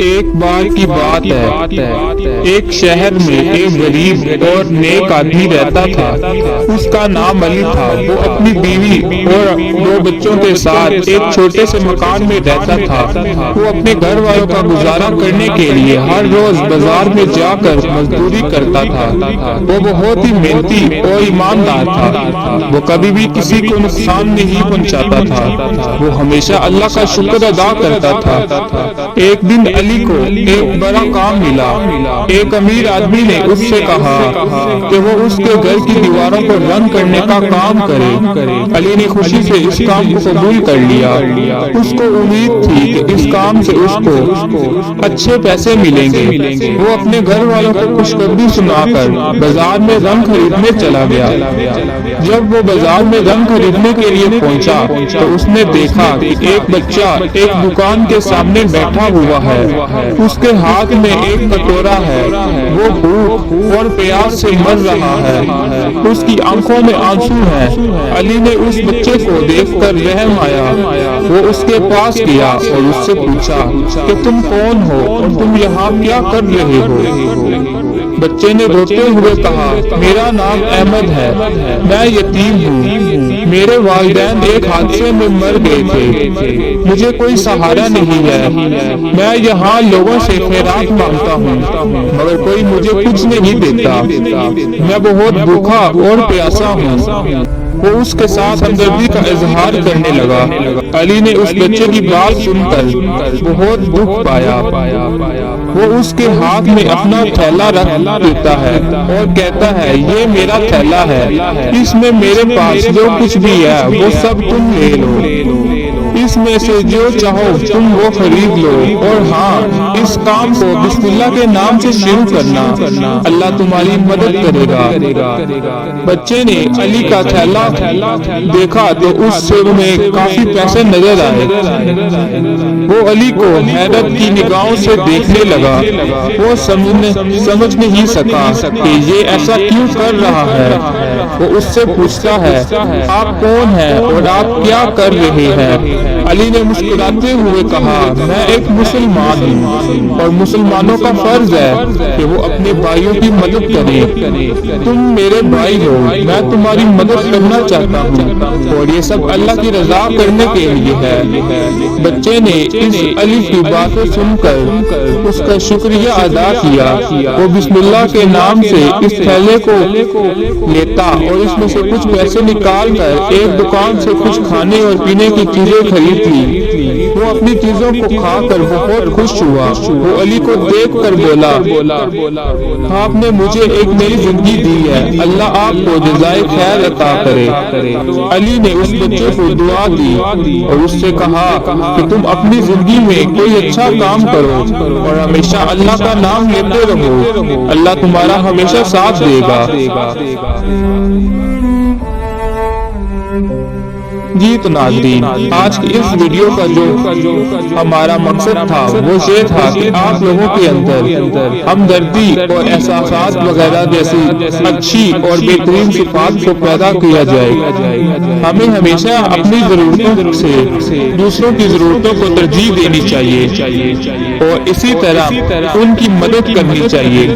ایک بار کی بات ہے، ایک شہر میں ایک غریب اور نیک آدمی رہتا تھا۔ اس کا نام علی تھا۔ وہ اپنی بیوی اور 2 بچوں کے ساتھ ایک چھوٹے سے مکان میں رہتا تھا۔ وہ اپنے گھر والوں کا گزارا کرنے کے لیے ہر روز بازار میں جا کر مزدوری کرتا تھا۔ وہ بہت ہی محنتی اور ایماندار تھا۔ وہ کبھی بھی کسی کو نقصان نہیں پہنچاتا تھا۔ وہ ہمیشہ اللہ کا شکر ادا کرتا تھا۔ ایک دن علی کو ایک بڑا کام ملا۔ ایک امیر آدمی نے اس سے کہا کہ وہ اس کے گھر کی دیواروں کو رنگ کرنے کا کام کرے۔ علی نے خوشی سے اس کام کو قبول کر لیا۔ اس کو امید تھی کہ اس کام سے اس کو اچھے پیسے ملیں گے۔ وہ اپنے گھر والوں کو خوشخبری سنا کر بازار میں رنگ خریدنے چلا گیا۔ جب وہ بازار میں رنگ خریدنے کے لیے پہنچا تو اس نے دیکھا کہ ایک بچہ ایک دکان کے سامنے بیٹھا ہوا ہے۔ اس کے ہاتھ میں ایک کٹورا ہے۔ وہ بھوک اور پیاس سے مر رہا ہے۔ اس کی آنکھوں میں آنسو ہیں۔ علی نے اس بچے کو دیکھ کر رحم آیا۔ وہ اس کے پاس گیا اور اس سے پوچھا کہ تم کون ہو اور تم یہاں کیا کر رہے ہو؟ بچے نے روتے ہوئے کہا، میرا نام احمد ہے، میں یتیم ہوں۔ میرے والدین ایک حادثے میں مر گئے تھے۔ مجھے کوئی سہارا نہیں ہے۔ میں یہاں لوگوں سے خیرات مانگتا ہوں مگر کوئی مجھے کچھ نہیں دیتا۔ میں بہت بھوکا اور پیاسا ہوں۔ وہ اس کے ساتھ ہمدردی کا اظہار کرنے لگا۔ علی نے اس بچے کی بات سن کر بہت دکھ پایا۔ وہ اس کے ہاتھ میں اپنا تھیلا رکھ دیتا ہے اور کہتا ہے، یہ میرا تھیلا ہے، اس میں میرے پاس جو کچھ بھی ہے وہ سب تم لے لو۔ اس میں سے جو چاہو تم وہ خرید لو، اور ہاں اس کام کو بسم اللہ کے نام سے شروع کرنا، اللہ تمہاری مدد کرے گا۔ بچے نے علی کا تھیلا دیکھا تو اس سے انہیں کافی پیسے نظر آئے۔ وہ علی کو حیرت کی نگاہوں سے دیکھنے لگا۔ وہ سمجھ نہیں سکا کہ یہ ایسا کیوں کر رہا ہے۔ وہ اس سے پوچھتا ہے، آپ کون ہیں اور آپ کیا کر رہے ہیں؟ علی نے مسکراتے ہوئے کہا، میں ایک مسلمان ہوں اور مسلمانوں کا فرض ہے کہ وہ اپنے بھائیوں کی مدد کریں۔ تم میرے بھائی ہو، میں تمہاری مدد کرنا چاہتا ہوں اور یہ سب اللہ کی رضا کرنے کے لیے ہے۔ بچے نے اس علی کی باتیں سن کر اس کا شکریہ ادا کیا۔ وہ بسم اللہ کے نام سے اس تھیلے کو لیتا اور اس میں سے کچھ پیسے نکال کر ایک دکان سے کچھ کھانے اور پینے کی چیزیں خرید لی۔ وہ اپنی چیزوں کو کھا کر بہت خوش ہوا۔ وہ علی کو دیکھ کر بولا، آپ نے مجھے ایک نئی زندگی دی ہے، اللہ آپ کو جزائے خیر عطا کرے۔ علی نے اس بچے کو دعا دی اور اس سے کہا کہ تم اپنی زندگی میں کوئی اچھا کام کرو اور ہمیشہ اللہ کا نام لیتے رہو، اللہ تمہارا ہمیشہ ساتھ دے گا۔ جی تو ناظرین، آج کی اس ویڈیو کا جو ہمارا مقصد تھا وہ یہ تھا کہ آپ لوگوں کے اندر ہمدردی اور احساسات وغیرہ جیسی اچھی اور بہترین صفات کو پیدا کیا جائے۔ ہمیں ہمیشہ اپنی ضرورتوں سے دوسروں کی ضرورتوں کو ترجیح دینی چاہیے اور اسی طرح ان کی مدد کرنی چاہیے۔